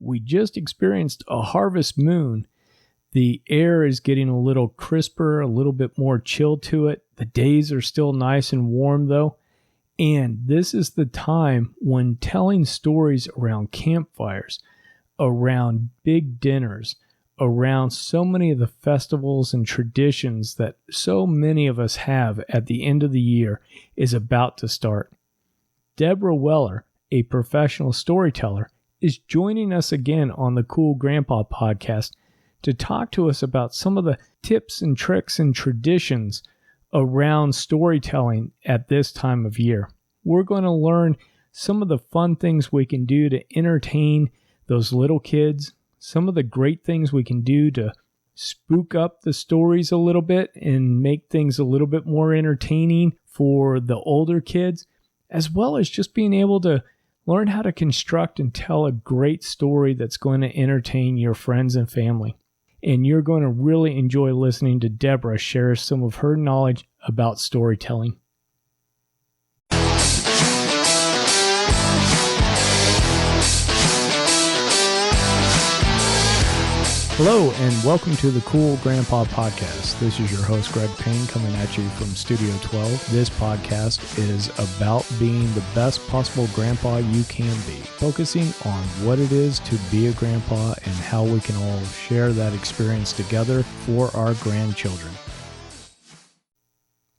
We just experienced a harvest moon. The air is getting a little crisper, a little bit more chill to it. The days are still nice and warm though. And this is the time when telling stories around campfires, around big dinners, around so many of the festivals and traditions that so many of us have at the end of the year is about to start. Debra Weller, a professional storyteller, is joining us again on the Cool Grandpa podcast to talk to us about some of the tips and tricks and traditions around storytelling at this time of year. We're going to learn some of the fun things we can do to entertain those little kids, some of the great things we can do to spook up the stories a little bit and make things a little bit more entertaining for the older kids, as well as just being able to learn how to construct and tell a great story that's going to entertain your friends and family. And you're going to really enjoy listening to Debra share some of her knowledge about storytelling. Hello and welcome to the Cool Grandpa Podcast. This is your host, Greg Payne, coming at you from Studio 12. This podcast is about being the best possible grandpa you can be, focusing on what it is to be a grandpa and how we can all share that experience together for our grandchildren.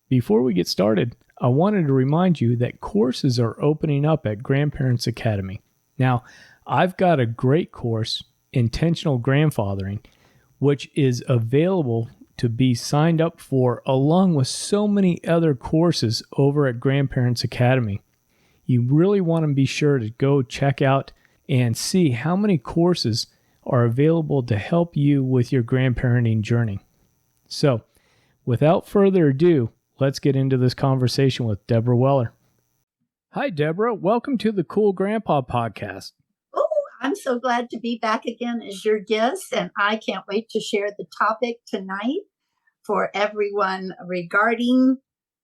Before we get started, I wanted to remind you that courses are opening up at Grandparents Academy. Now, I've got a great course, Intentional Grandfathering, which is available to be signed up for along with so many other courses over at Grandparents Academy. You really want to be sure to go check out and see how many courses are available to help you with your grandparenting journey. So, without further ado, let's get into this conversation with Debra Weller. Hi, Debra. Welcome to the Cool Grandpa Podcast. I'm so glad to be back again as your guest, and I can't wait to share the topic tonight for everyone regarding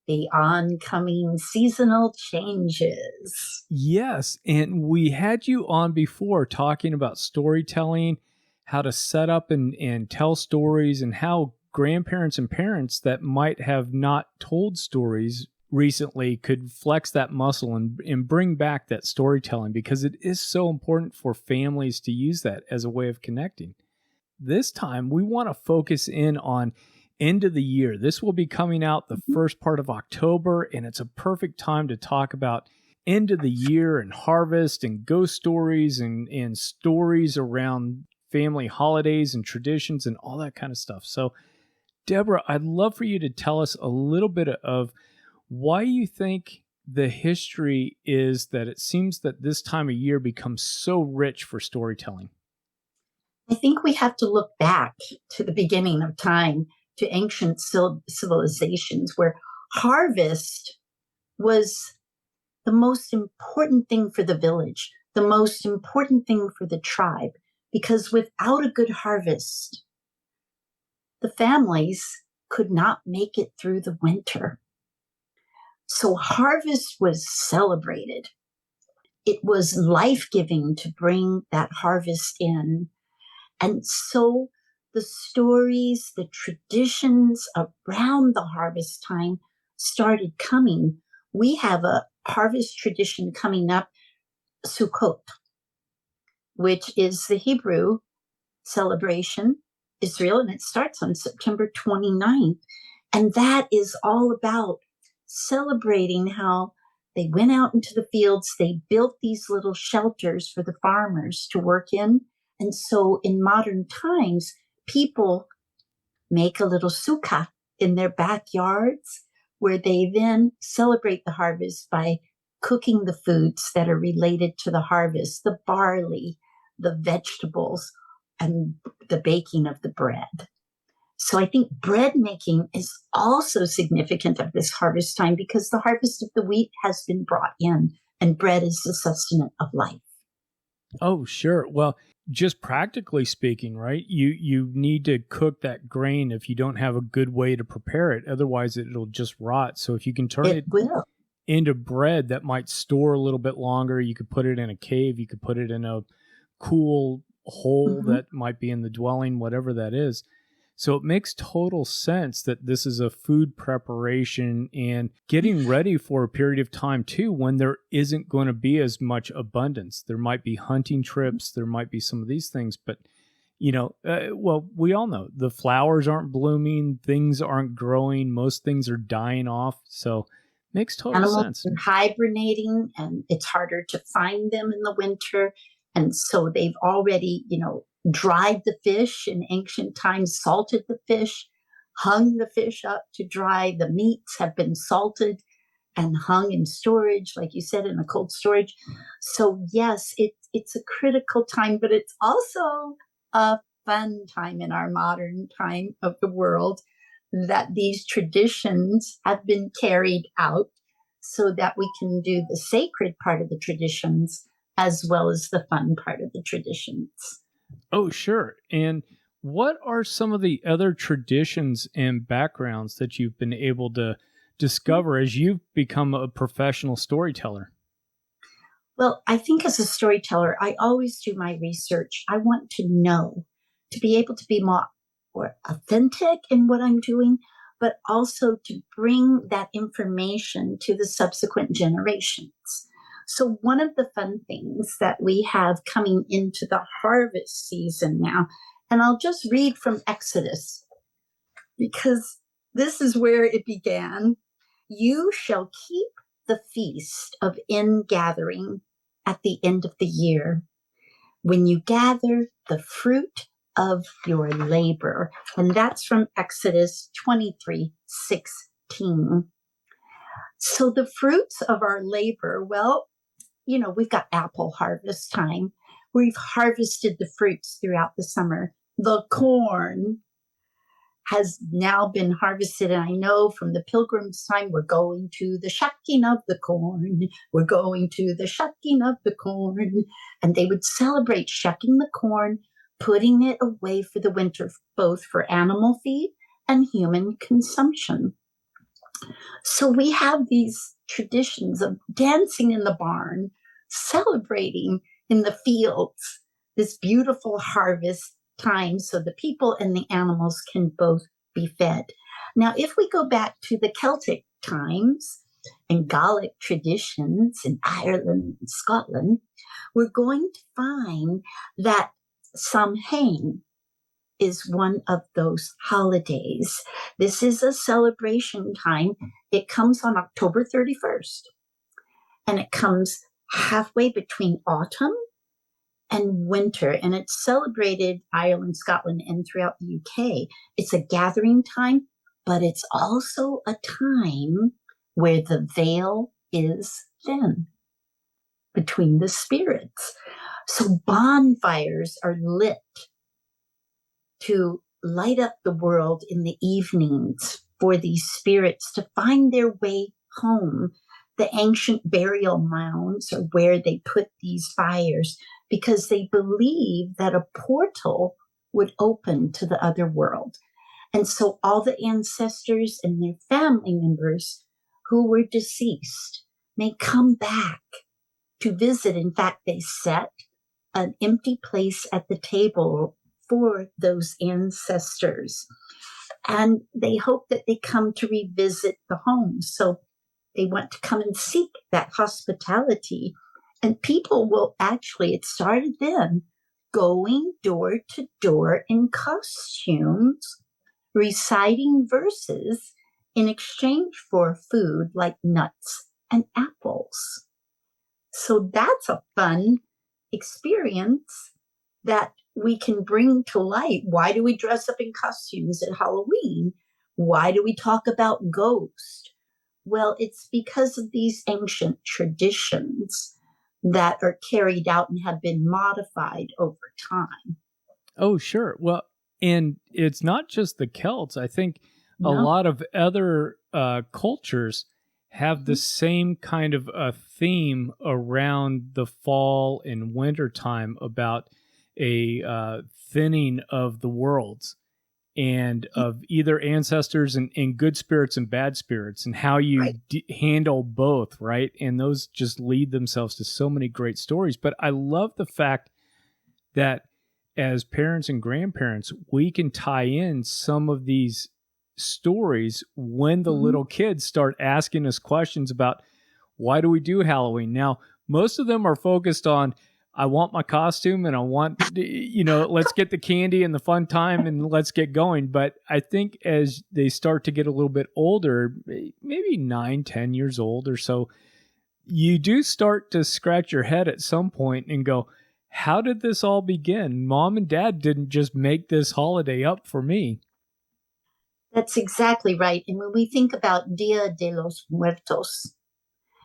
the oncoming seasonal changes. Yes, and we had you on before talking about storytelling, how to set up and tell stories, and how grandparents and parents that might have not told stories recently could flex that muscle and bring back that storytelling, because it is so important for families to use that as a way of connecting. This time, we want to focus in on end of the year. This will be coming out the first part of October, and it's a perfect time to talk about end of the year and harvest and ghost stories and stories around family holidays and traditions and all that kind of stuff. So, Debra, I'd love for you to tell us a little bit of why you think the history is that it seems that this time of year becomes so rich for storytelling. I think we have to look back to the beginning of time, to ancient civilizations where harvest was the most important thing for the village, the most important thing for the tribe, because without a good harvest, the families could not make it through the winter. So harvest was celebrated. It was life-giving to bring that harvest in. And so the stories, the traditions around the harvest time started coming. We have a harvest tradition coming up, Sukkot, which is the Hebrew celebration, Israel, and it starts on September 29th. And that is all about celebrating how they went out into the fields, they built these little shelters for the farmers to work in. And so in modern times, people make a little sukkah in their backyards where they then celebrate the harvest by cooking the foods that are related to the harvest, the barley, the vegetables, and the baking of the bread. So I think bread making is also significant of this harvest time because the harvest of the wheat has been brought in and bread is the sustenance of life. Oh, sure. Well, just practically speaking, right? You need to cook that grain if you don't have a good way to prepare it. Otherwise, it'll just rot. So if you can turn it into bread that might store a little bit longer, you could put it in a cave, you could put it in a cool hole Mhm. that might be in the dwelling, whatever that is. So it makes total sense that this is a food preparation and getting ready for a period of time too when there isn't going to be as much abundance. There might be hunting trips, there might be some of these things, but well, we all know the flowers aren't blooming, things aren't growing, most things are dying off. So makes total Animals sense. are hibernating and it's harder to find them in the winter. And so they've already, dried the fish in ancient times, salted the fish, hung the fish up to dry. The meats have been salted and hung in storage, like you said, in a cold storage. So yes, it's a critical time, but it's also a fun time in our modern time of the world that these traditions have been carried out so that we can do the sacred part of the traditions as well as the fun part of the traditions. Oh, sure. And what are some of the other traditions and backgrounds that you've been able to discover as you've become a professional storyteller? Well, I think as a storyteller, I always do my research. I want to know, to be able to be more authentic in what I'm doing, but also to bring that information to the subsequent generations. So, one of the fun things that we have coming into the harvest season now, and I'll just read from Exodus because this is where it began. You shall keep the feast of ingathering at the end of the year, when you gather the fruit of your labor. And that's from Exodus 23:16. So the fruits of our labor, well, we've got apple harvest time. We've harvested the fruits throughout the summer. The corn has now been harvested. And I know from the pilgrim's time, we're going to the shucking of the corn. We're going to the shucking of the corn. And they would celebrate shucking the corn, putting it away for the winter, both for animal feed and human consumption. So we have these traditions of dancing in the barn, celebrating in the fields, this beautiful harvest time so the people and the animals can both be fed. Now, if we go back to the Celtic times and Gaelic traditions in Ireland and Scotland, we're going to find that Samhain is one of those holidays. This is a celebration time. It comes on October 31st, and it comes halfway between autumn and winter, and it's celebrated Ireland, Scotland, and throughout the UK. It's a gathering time, but it's also a time where the veil is thin between the spirits. So bonfires are lit to light up the world in the evenings for these spirits to find their way home. The ancient burial mounds are where they put these fires because they believe that a portal would open to the other world. And so all the ancestors and their family members who were deceased may come back to visit. In fact, they set an empty place at the table for those ancestors. And they hope that they come to revisit the home. So they want to come and seek that hospitality. And people will actually, it started then, going door to door in costumes, reciting verses in exchange for food like nuts and apples. So that's a fun experience that we can bring to light. Why do we dress up in costumes at Halloween? Why do we talk about ghosts? Well, it's because of these ancient traditions that are carried out and have been modified over time. Oh, sure. Well, and it's not just the Celts. I think a No. lot of other cultures have the Mhm. same kind of a theme around the fall and winter time about a thinning of the worlds and of either ancestors and good spirits and bad spirits and how you Right. handle both, right? And those just lead themselves to so many great stories. But I love the fact that as parents and grandparents, we can tie in some of these stories when the Mhm. little kids start asking us questions about why do we do Halloween. Now, most of them are focused on, I want my costume and I want, let's get the candy and the fun time and let's get going. But I think as they start to get a little bit older, maybe 9, 10 years old or so, you do start to scratch your head at some point and go, how did this all begin? Mom and dad didn't just make this holiday up for me. That's exactly right. And when we think about Dia de los Muertos,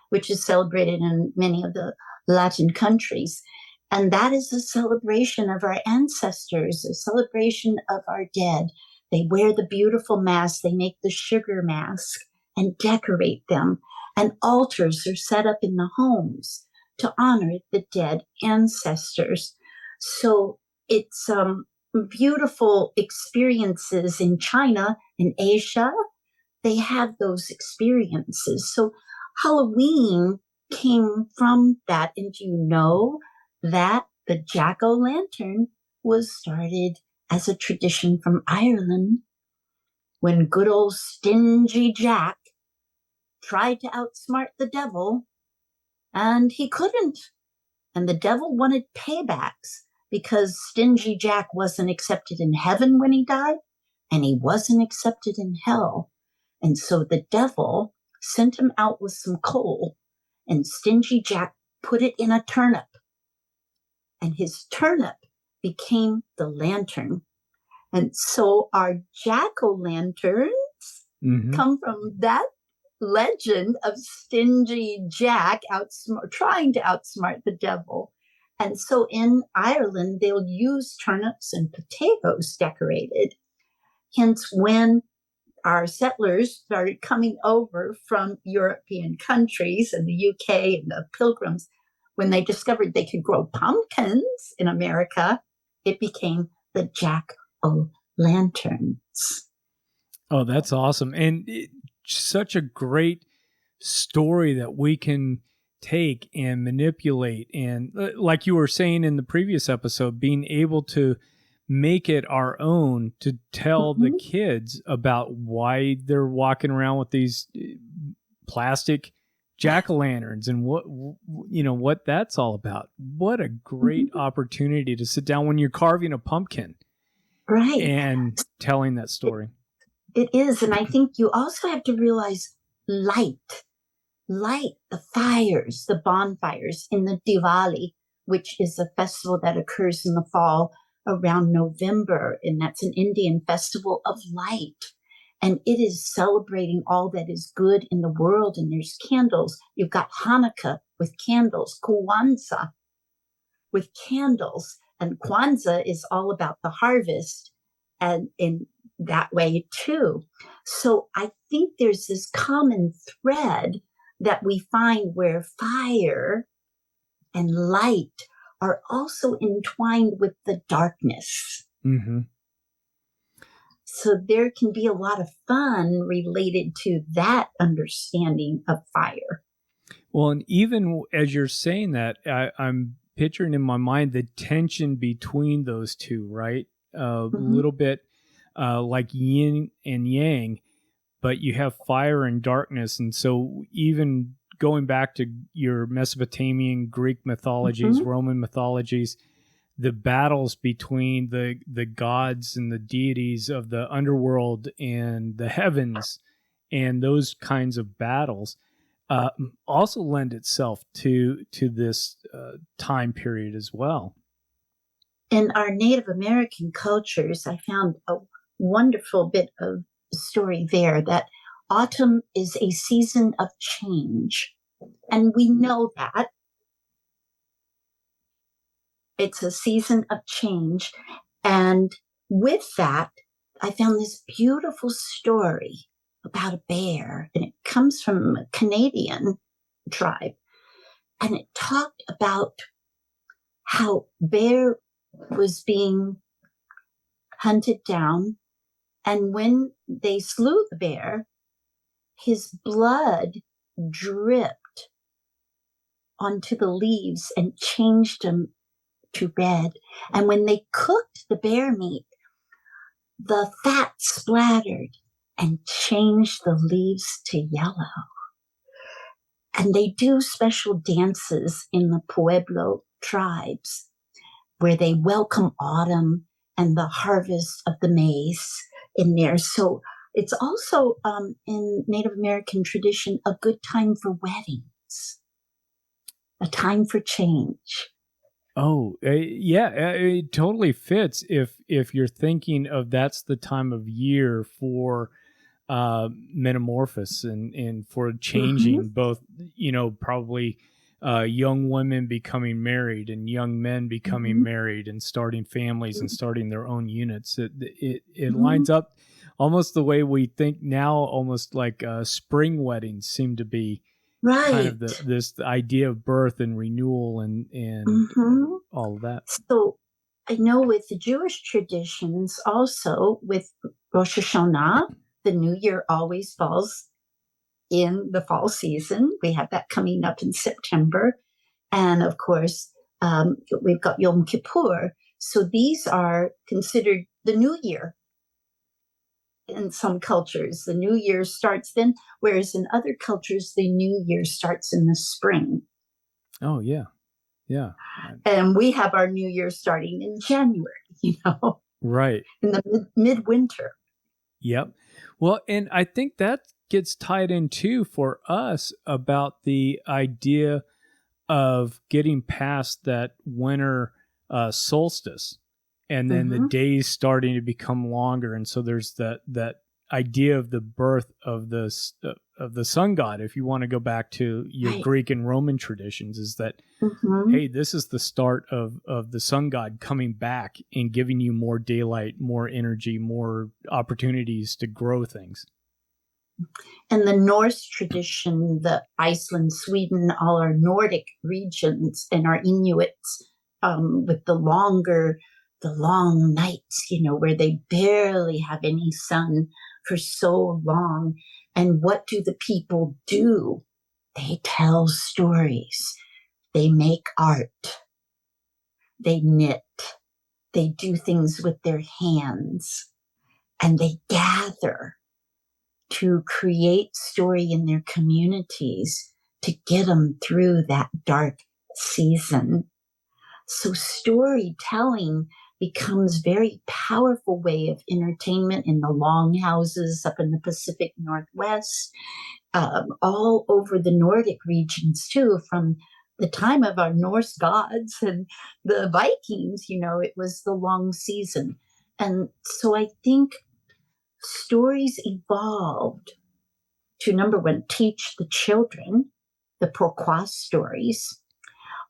which is celebrated in many of the Latin countries, and that is a celebration of our ancestors, a celebration of our dead. They wear the beautiful mask, they make the sugar mask and decorate them. And altars are set up in the homes to honor the dead ancestors. So it's beautiful experiences in China, in Asia. They have those experiences. So Halloween came from that. And do you know that the jack-o'-lantern was started as a tradition from Ireland when good old stingy Jack tried to outsmart the devil and he couldn't. And the devil wanted paybacks because stingy Jack wasn't accepted in heaven when he died and he wasn't accepted in hell. And so the devil sent him out with some coal, and stingy Jack put it in a turnip. And his turnip became the lantern. And so our jack-o'-lanterns come from that legend of stingy Jack trying to outsmart the devil. And so in Ireland, they'll use turnips and potatoes decorated. Hence, when our settlers started coming over from European countries and the UK and the pilgrims, when they discovered they could grow pumpkins in America, it became the jack-o'-lanterns. Oh, that's awesome. And such a great story that we can take and manipulate. And like you were saying in the previous episode, being able to make it our own to tell the kids about why they're walking around with these plastic jack-o'-lanterns and what that's all about. What a great opportunity to sit down when you're carving a pumpkin, right, and telling that story. It is. And I think you also have to realize light, the fires, the bonfires in the Diwali, which is a festival that occurs in the fall around November. And that's an Indian festival of light. And it is celebrating all that is good in the world. And there's candles. You've got Hanukkah with candles, Kwanzaa with candles. And Kwanzaa is all about the harvest. And in that way too. So I think there's this common thread that we find where fire and light are also entwined with the darkness. So there can be a lot of fun related to that understanding of fire. Well, and even as you're saying that, I'm picturing in my mind the tension between those two, right? A little bit like yin and yang, but you have fire and darkness. And so even going back to your Mesopotamian Greek mythologies, Roman mythologies, the battles between the gods and the deities of the underworld and the heavens and those kinds of battles also lend itself to this time period as well. In our Native American cultures, I found a wonderful bit of story there that autumn is a season of change. And we know that it's a season of change. And with that, I found this beautiful story about a bear, and it comes from a Canadian tribe. And it talked about how bear was being hunted down. And when they slew the bear, his blood dripped onto the leaves and changed them to red. And when they cooked the bear meat, the fat splattered and changed the leaves to yellow. And they do special dances in the Pueblo tribes where they welcome autumn and the harvest of the maize in there. So it's also in Native American tradition a good time for weddings, a time for change. Oh, yeah, it totally fits if you're thinking of that's the time of year for metamorphosis and for changing both, probably young women becoming married and young men becoming married and starting families and starting their own units. It lines up almost the way we think now, almost like spring weddings seem to be kind of this idea of birth and renewal and all of that. So I know with the Jewish traditions, also with Rosh Hashanah, the new year always falls in the fall season. We have that coming up in September. And of course, we've got Yom Kippur. So these are considered the new year. In some cultures, the new year starts then, whereas in other cultures, the new year starts in the spring. Oh, yeah. Yeah. And we have our new year starting in January, Right. in the midwinter. Yep. Well, and I think that gets tied in too for us about the idea of getting past that winter solstice and then the days starting to become longer. And so there's that idea of the birth of the sun god, if you want to go back to your Greek and Roman traditions, is that, hey, this is the start of the sun god coming back and giving you more daylight, more energy, more opportunities to grow things. And the Norse tradition, the Iceland, Sweden, all our Nordic regions and our Inuits, with the long nights, where they barely have any sun for so long. And what do the people do? They tell stories. They make art. They knit. They do things with their hands. And they gather to create story in their communities to get them through that dark season. So storytelling becomes very powerful way of entertainment in the longhouses up in the Pacific Northwest, all over the Nordic regions too, from the time of our Norse gods and the Vikings, it was the long season. And so I think stories evolved to, number one, teach the children the pourquoi stories,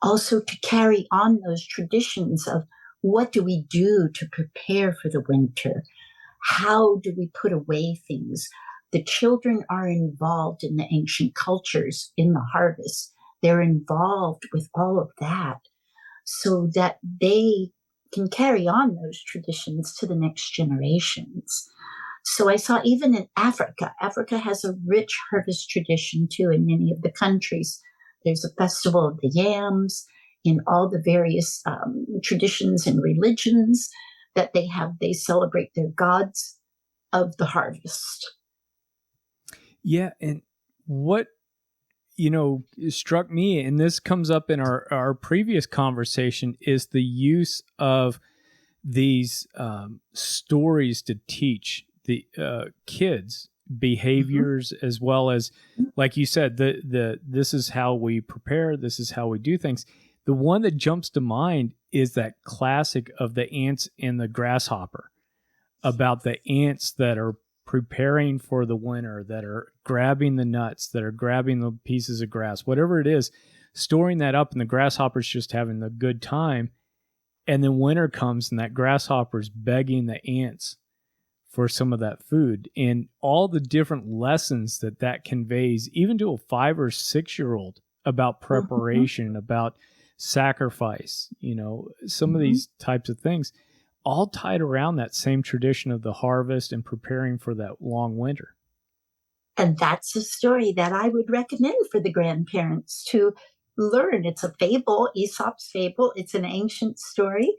also to carry on those traditions of what do we do to prepare for the winter? How do we put away things? The children are involved in the ancient cultures in the harvest. They're involved with all of that so that they can carry on those traditions to the next generations. So I saw even in Africa has a rich harvest tradition too in many of the countries. There's a festival of the yams in all the various traditions and religions that they have. They celebrate their gods of the harvest. Yeah. And what, struck me, and this comes up in our previous conversation, is the use of these stories to teach the kids behaviors, as well as, like you said, this is how we prepare, this is how we do things. The one that jumps to mind is that classic of the ants and the grasshopper, about the ants that are preparing for the winter, that are grabbing the nuts, that are grabbing the pieces of grass, whatever it is, storing that up, and the grasshopper's just having a good time. And then winter comes and that grasshopper's begging the ants for some of that food, and all the different lessons that conveys, even to a 5 or 6 year old, about preparation, about sacrifice, some of these types of things, all tied around that same tradition of the harvest and preparing for that long winter. And that's a story that I would recommend for the grandparents to learn. It's a fable, Aesop's fable. It's an ancient story.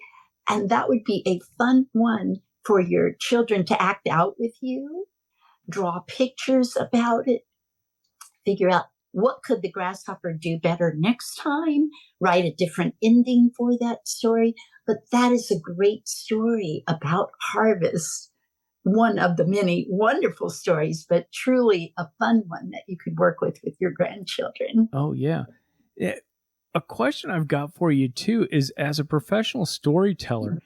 And that would be a fun one for your children to act out with you, draw pictures about it, figure out what could the grasshopper do better next time, write a different ending for that story. But that is a great story about harvest, one of the many wonderful stories, but truly a fun one that you could work with your grandchildren. Oh, yeah. A question I've got for you too is, as a professional storyteller,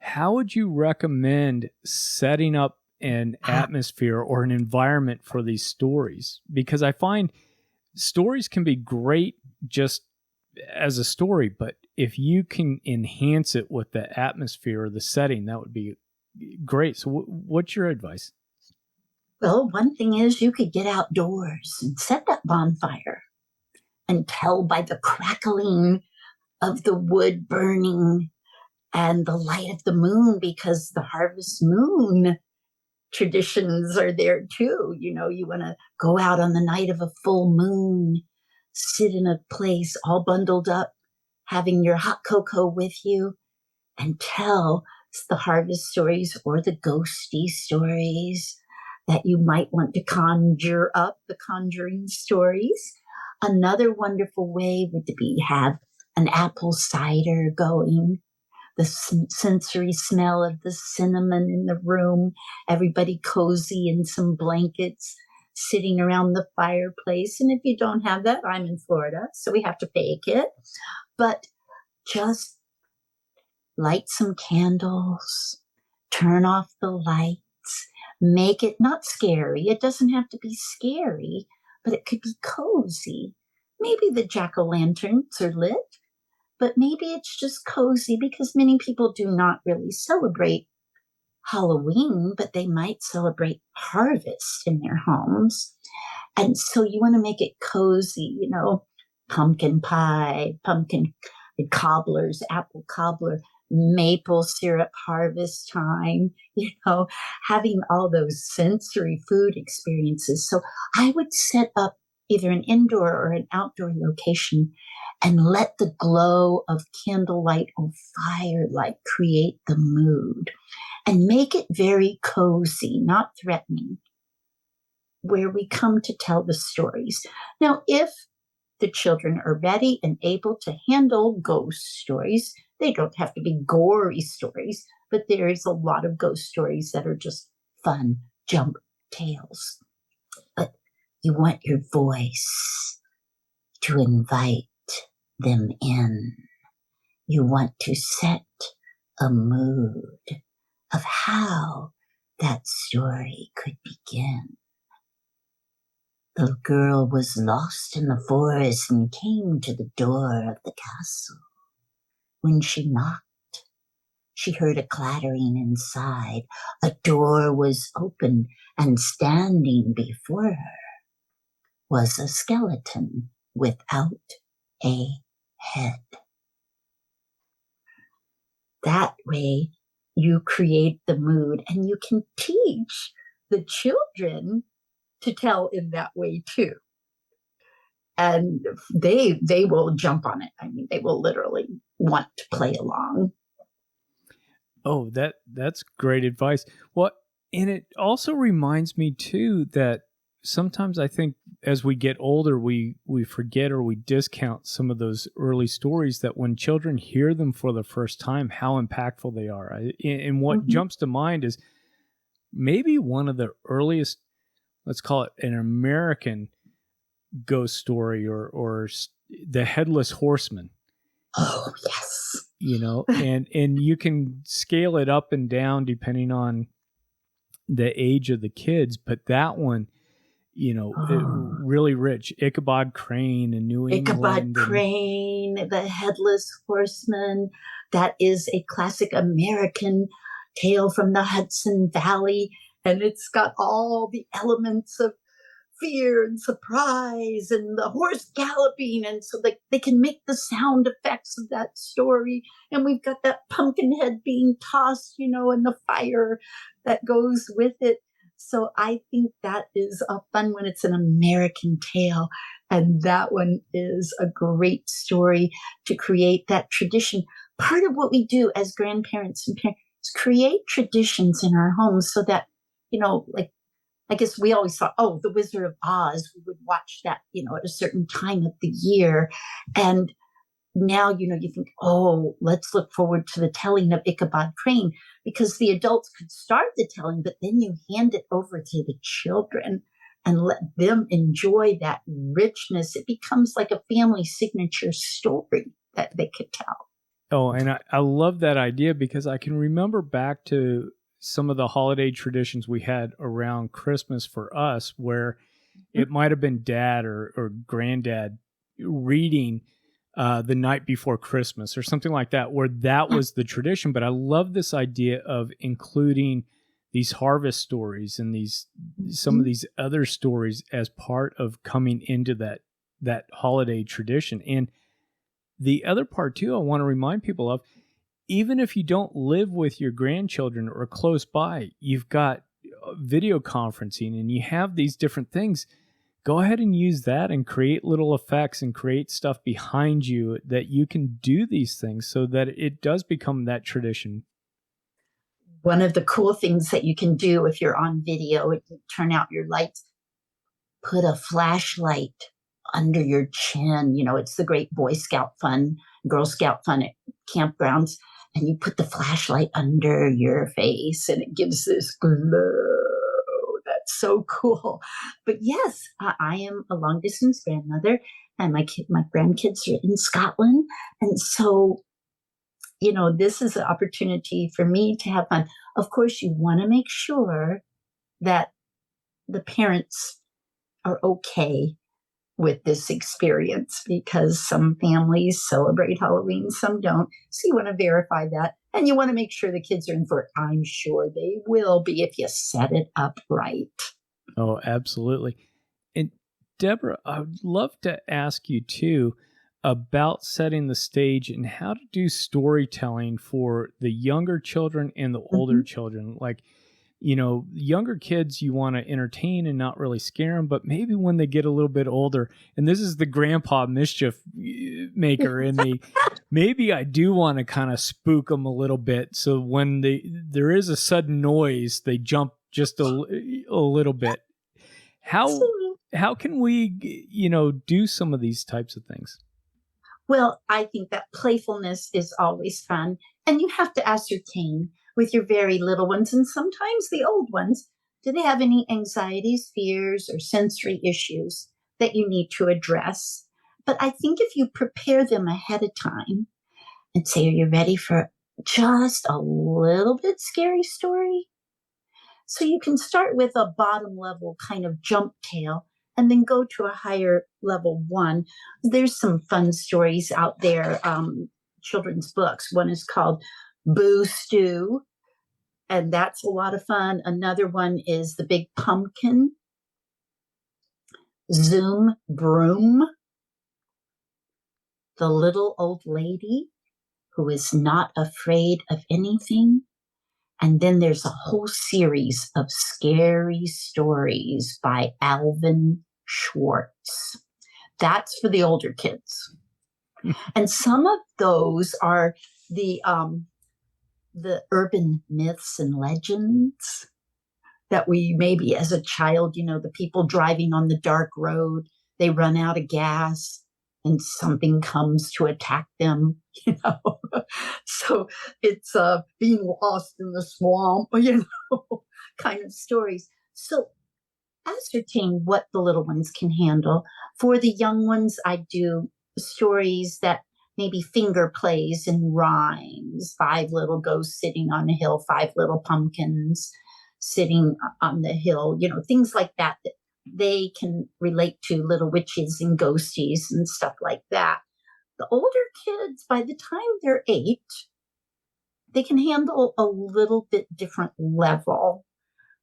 how would you recommend setting up an atmosphere or an environment for these stories? Because I find stories can be great just as a story, but if you can enhance it with the atmosphere or the setting, that would be great. So what's your advice? Well, one thing is you could get outdoors and set that bonfire and tell by the crackling of the wood burning and the light of the moon, because the harvest moon traditions are there too. You know, you want to go out on the night of a full moon, sit in a place all bundled up, having your hot cocoa with you, and tell the harvest stories or the ghosty stories that you might want to conjure up, the conjuring stories. Another wonderful way would be have an apple cider going, the sensory smell of the cinnamon in the room, everybody cozy in some blankets, sitting around the fireplace. And if you don't have that, I'm in Florida, so we have to fake it. But just light some candles, turn off the lights, make it not scary. It doesn't have to be scary, but it could be cozy. Maybe the jack-o'-lanterns are lit, but maybe it's just cozy, because many people do not really celebrate Halloween, but they might celebrate harvest in their homes. And so you want to make it cozy, you know, pumpkin pie, pumpkin cobblers, apple cobbler, maple syrup harvest time, you know, having all those sensory food experiences. So I would set up either an indoor or an outdoor location and let the glow of candlelight or firelight create the mood, and make it very cozy, not threatening, where we come to tell the stories. Now, if the children are ready and able to handle ghost stories, they don't have to be gory stories, but there is a lot of ghost stories that are just fun, jump tales. But you want your voice to invite them in. You want to set a mood of how that story could begin. The girl was lost in the forest and came to the door of the castle. When she knocked, she heard a clattering inside. A door was open, and standing before her was a skeleton without a head. That way, you create the mood, and you can teach the children to tell in that way too. And they will jump on it. I mean, they will literally want to play along. Oh, that's great advice. Well, and it also reminds me too that sometimes I think as we get older, we forget or we discount some of those early stories, that when children hear them for the first time, how impactful they are. And what jumps to mind is maybe one of the earliest, let's call it an American ghost story, or the Headless Horseman. Oh, yes. You know, and you can scale it up and down depending on the age of the kids, but that one, you know, really rich. Ichabod Crane in New England. Ichabod Crane, the Headless Horseman. That is a classic American tale from the Hudson Valley, and it's got all the elements of fear and surprise and the horse galloping, and so they can make the sound effects of that story. And we've got that pumpkin head being tossed, you know, and the fire that goes with it. So I think that is a fun when it's an American tale. And that one is a great story to create that tradition. Part of what we do as grandparents and parents is create traditions in our homes so that, like I guess we always thought, oh, The Wizard of Oz, we would watch that, at a certain time of the year. And now, you think, oh, let's look forward to the telling of Ichabod Crane, because the adults could start the telling, but then you hand it over to the children and let them enjoy that richness. It becomes like a family signature story that they could tell. Oh, and I love that idea because I can remember back to some of the holiday traditions we had around Christmas for us, where it might have been dad or granddad reading the night before Christmas or something like that, where that was the tradition. But I love this idea of including these harvest stories and some of these other stories as part of coming into that holiday tradition. And the other part too, I want to remind people of, even if you don't live with your grandchildren or close by, you've got video conferencing and you have these different things. Go ahead and use that and create little effects and create stuff behind you that you can do these things so that it does become that tradition. One of the cool things that you can do if you're on video, if you turn out your lights, put a flashlight under your chin. It's the great Boy Scout fun, Girl Scout fun at campgrounds. And you put the flashlight under your face and it gives this glow. That's so cool. But yes, I am a long distance grandmother and my grandkids are in Scotland. And so, this is an opportunity for me to have fun. Of course, you want to make sure that the parents are okay with this experience, because some families celebrate Halloween, some don't. So you want to verify that. And you want to make sure the kids are in for it. I'm sure they will be if you set it up right. Oh, absolutely. And Debra, I would love to ask you too about setting the stage and how to do storytelling for the younger children and the older children. Like, younger kids, you want to entertain and not really scare them, but maybe when they get a little bit older, and this is the grandpa mischief maker in me, maybe I do want to kind of spook them a little bit. So when there is a sudden noise, they jump just a little bit. How can we, do some of these types of things? Well, I think that playfulness is always fun, and you have to ascertain with your very little ones and sometimes the old ones, do they have any anxieties, fears, or sensory issues that you need to address? But I think if you prepare them ahead of time and say, are you ready for just a little bit scary story? So you can start with a bottom level kind of jump tale and then go to a higher level one. There's some fun stories out there, children's books. One is called Boo Stew, and that's a lot of fun. Another one is The Big Pumpkin, Zoom Broom, The Little Old Lady Who Is Not Afraid of Anything. And then there's a whole series of scary stories by Alvin Schwartz. That's for the older kids. And some of those are the urban myths and legends that we maybe as a child, the people driving on the dark road, they run out of gas and something comes to attack them, So it's being lost in the swamp, kind of stories. So ascertain what the little ones can handle. For the young ones, I do stories that maybe finger plays and rhymes. 5 little ghosts sitting on a hill, 5 little pumpkins sitting on the hill, things like that they can relate to, little witches and ghosties and stuff like that. The older kids, by the time they're 8, they can handle a little bit different level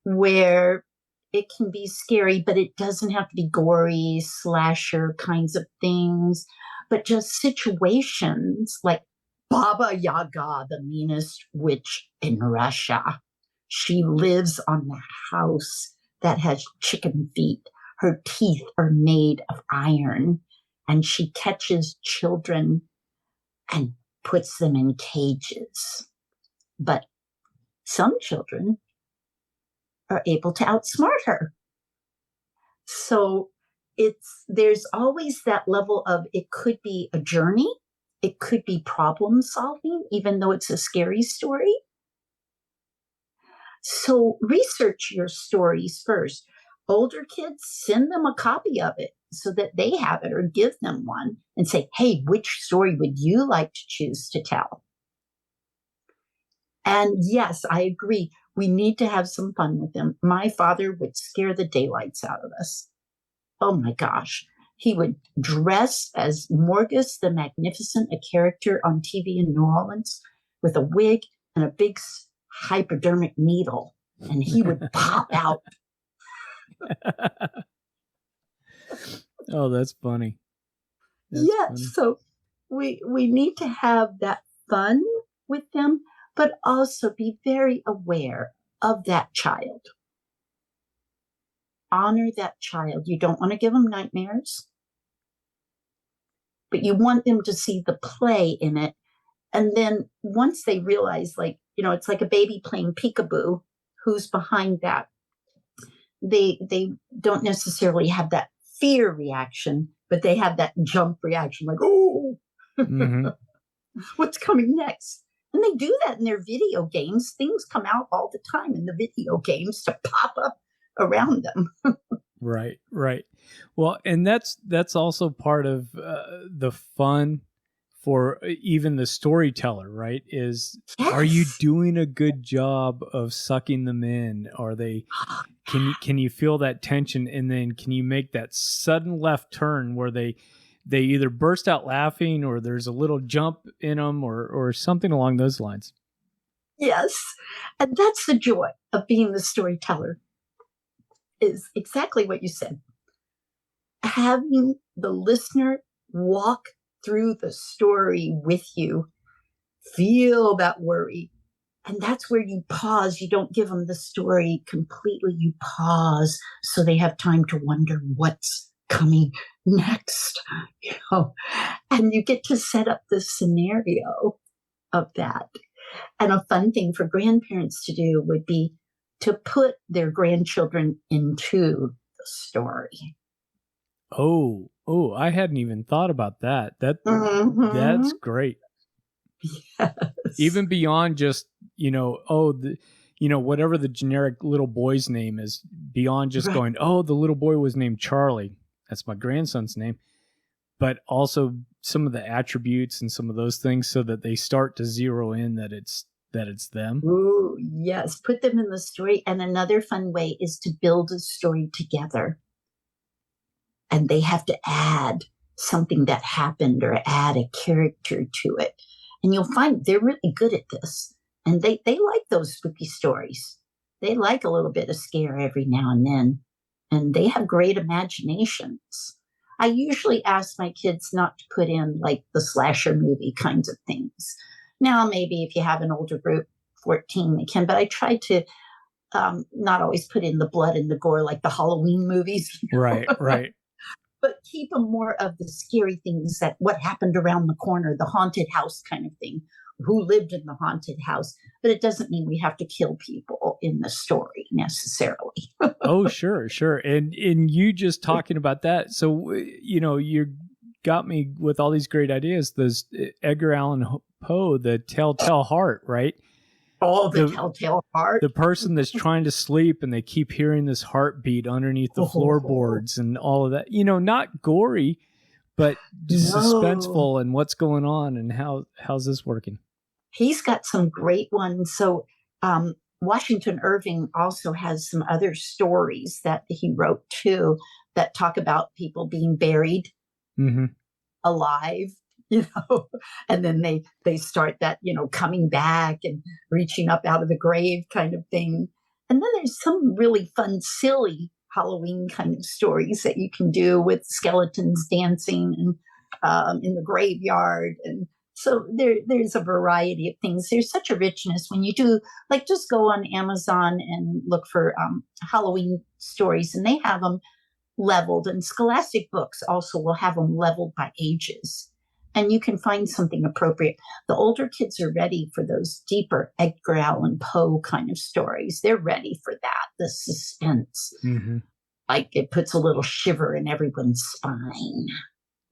where it can be scary, but it doesn't have to be gory, slasher kinds of things, but just situations like Baba Yaga, the meanest witch in Russia. She lives on the house that has chicken feet. Her teeth are made of iron, and she catches children and puts them in cages. But some children are able to outsmart her. So there's always that level of, it could be a journey, it could be problem solving, even though it's a scary story. So research your stories first. Older kids, send them a copy of it so that they have it, or give them one and say, hey, which story would you like to choose to tell? And yes, I agree. We need to have some fun with them. My father would scare the daylights out of us. Oh my gosh. He would dress as Morgus the Magnificent, a character on TV in New Orleans, with a wig and a big hypodermic needle, and he would pop out. Oh, that's funny. Yes, funny. So we need to have that fun with them, but also be very aware of that child. Honor that child. You don't want to give them nightmares, but you want them to see the play in it. And then once they realize, like, it's like a baby playing peekaboo, who's behind that? They don't necessarily have that fear reaction, but they have that jump reaction, like, oh, what's coming next? And they do that in their video games. Things come out all the time in the video games to pop up around them. Right. Well, and that's also part of the fun for even the storyteller, right? Is, yes. Are you doing a good job of sucking them in? Are they? Can you feel that tension, and then can you make that sudden left turn where they either burst out laughing, or there's a little jump in them, or something along those lines? Yes, and that's the joy of being the storyteller. Is exactly what you said. Having the listener walk through the story with you, feel that worry. And that's where you pause. You don't give them the story completely. You pause so they have time to wonder what's coming next, and you get to set up the scenario of that. And a fun thing for grandparents to do would be to put their grandchildren into the story. Oh, I hadn't even thought about that. That's great. Yes. Even beyond just, whatever the generic little boy's name is, beyond just going, oh, the little boy was named Charlie. That's my grandson's name. But also some of the attributes and some of those things, so that they start to zero in that it's them. Ooh, yes. Put them in the story. And another fun way is to build a story together. And they have to add something that happened, or add a character to it. And you'll find they're really good at this. And they like those spooky stories. They like a little bit of scare every now and then. And they have great imaginations. I usually ask my kids not to put in like the slasher movie kinds of things. Now, maybe if you have an older group, 14, they can. But I try to not always put in the blood and the gore like the Halloween movies. Right. But keep them more of the scary things, that what happened around the corner, the haunted house kind of thing, who lived in the haunted house. But it doesn't mean we have to kill people in the story necessarily. Oh, sure. And you just talking about that. So, you got me with all these great ideas. There's Edgar Allan Poe, the Telltale Heart, right? Oh, the Telltale Heart. The person that's trying to sleep and they keep hearing this heartbeat underneath the floorboards and all of that. Not gory, but just suspenseful, and what's going on, and how's this working? He's got some great ones. So Washington Irving also has some other stories that he wrote too, that talk about people being buried alive. And then they start that, coming back and reaching up out of the grave kind of thing. And then there's some really fun, silly Halloween kind of stories that you can do with skeletons dancing and in the graveyard. And So there's a variety of things. There's such a richness when you do, like, just go on Amazon and look for Halloween stories, and they have them leveled. And Scholastic Books also will have them leveled by ages. And you can find something appropriate. The older kids are ready for those deeper Edgar Allan Poe kind of stories. They're ready for that, the suspense. Mm-hmm. Like, it puts a little shiver in everyone's spine.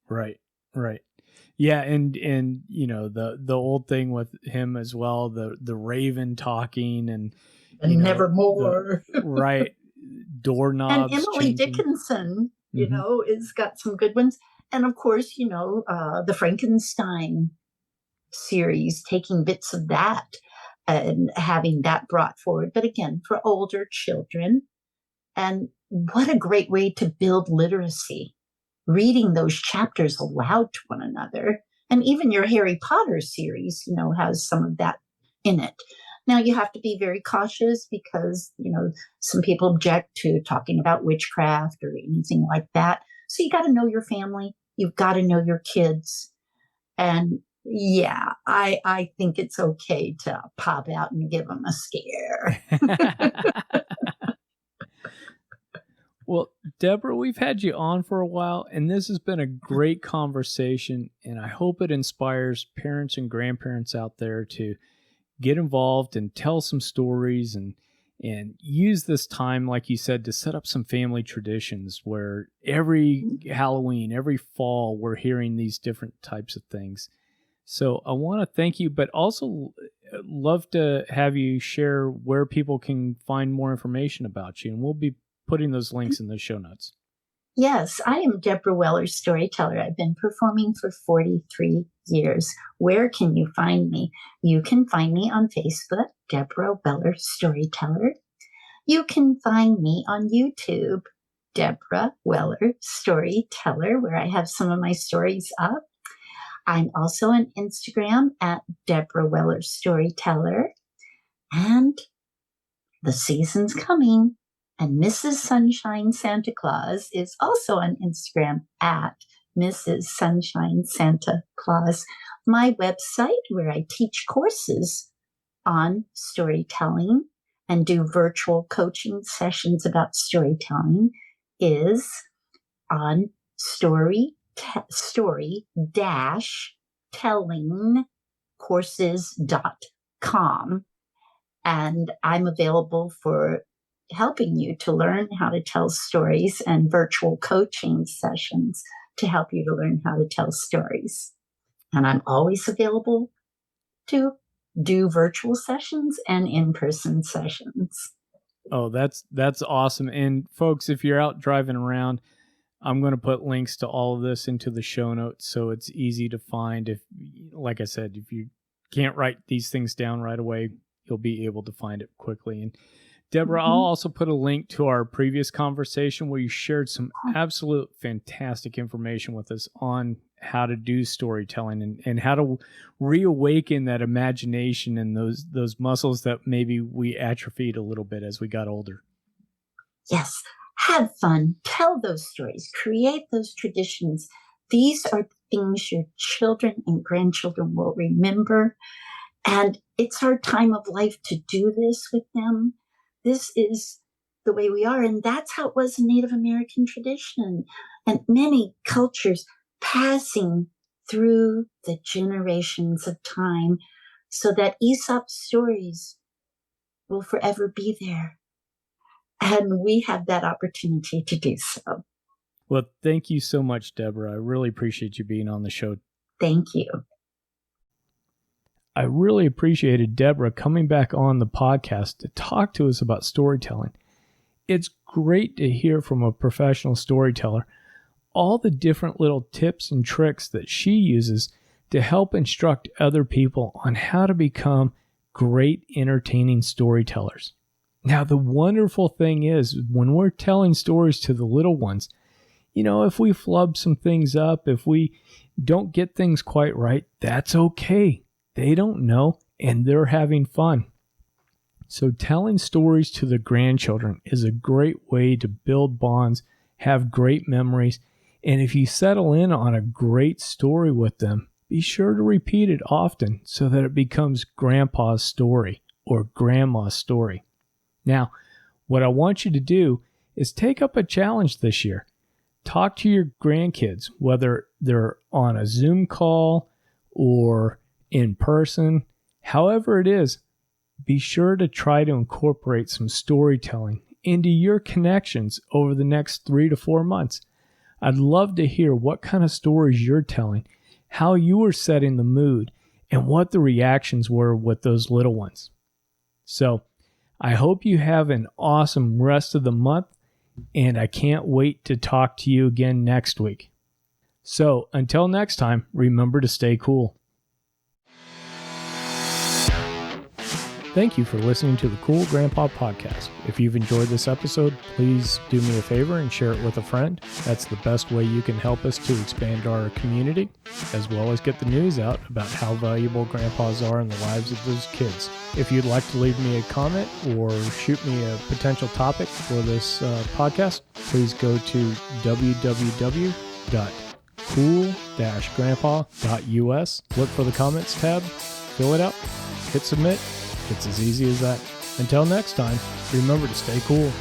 Right. Yeah, and the old thing with him as well, the raven talking and nevermore. Right. Doorknobs. And Emily changing. Dickinson, is got some good ones. And of course, the Frankenstein series, taking bits of that and having that brought forward. But again, for older children. And what a great way to build literacy, reading those chapters aloud to one another. And even your Harry Potter series, has some of that in it. Now, you have to be very cautious because, some people object to talking about witchcraft or anything like that. So you got to know your family. You've got to know your kids. And yeah, I think it's okay to pop out and give them a scare. Well, Debra, we've had you on for a while, and this has been a great conversation, and I hope it inspires parents and grandparents out there to get involved and tell some stories and use this time, like you said, to set up some family traditions where every Halloween, every fall, we're hearing these different types of things. So I want to thank you, but also love to have you share where people can find more information about you, and we'll be putting those links in the show notes. Yes, I am Debra Weller, storyteller. I've been performing for 43 years. Where can you find me? You can find me on Facebook, Debra Weller, storyteller. You can find me on YouTube, Debra Weller, storyteller, where I have some of my stories up. I'm also on Instagram at Debra Weller, storyteller. And the season's coming. And Mrs. Sunshine Santa Claus is also on Instagram at Mrs. Sunshine Santa Claus. My website, where I teach courses on storytelling and do virtual coaching sessions about storytelling, is on story-tellingcourses.com. And I'm available for helping you to learn how to tell stories and virtual coaching sessions to help you to learn how to tell stories. And I'm always available to do virtual sessions and in-person sessions. Oh, that's awesome. And folks, if you're out driving around, I'm going to put links to all of this into the show notes so it's easy to find. If, like I said, if you can't write these things down right away, you'll be able to find it quickly. And Debra, I'll also put a link to our previous conversation where you shared some absolute fantastic information with us on how to do storytelling and how to reawaken that imagination and those muscles that maybe we atrophied a little bit as we got older. Yes. Have fun. Tell those stories. Create those traditions. These are things your children and grandchildren will remember. And it's our time of life to do this with them. This is the way we are. And that's how it was in Native American tradition and many cultures passing through the generations of time so that Aesop's stories will forever be there. And we have that opportunity to do so. Well, thank you so much, Debra. I really appreciate you being on the show. Thank you. I really appreciated Debra coming back on the podcast to talk to us about storytelling. It's great to hear from a professional storyteller all the different little tips and tricks that she uses to help instruct other people on how to become great entertaining storytellers. Now, the wonderful thing is when we're telling stories to the little ones, if we flub some things up, if we don't get things quite right, that's okay. They don't know, and they're having fun. So telling stories to the grandchildren is a great way to build bonds, have great memories, and if you settle in on a great story with them, be sure to repeat it often so that it becomes Grandpa's story or Grandma's story. Now, what I want you to do is take up a challenge this year. Talk to your grandkids, whether they're on a Zoom call or in person, however it is, be sure to try to incorporate some storytelling into your connections over the next 3 to 4 months. I'd love to hear what kind of stories you're telling, how you are setting the mood, and what the reactions were with those little ones. So, I hope you have an awesome rest of the month, and I can't wait to talk to you again next week. So, until next time, remember to stay cool. Thank you for listening to the Cool Grandpa Podcast. If you've enjoyed this episode, please do me a favor and share it with a friend. That's the best way you can help us to expand our community, as well as get the news out about how valuable grandpas are in the lives of those kids. If you'd like to leave me a comment or shoot me a potential topic for this podcast, please go to www.cool-grandpa.us. Look for the comments tab, fill it out, hit submit. It's as easy as that. Until next time, remember to stay cool.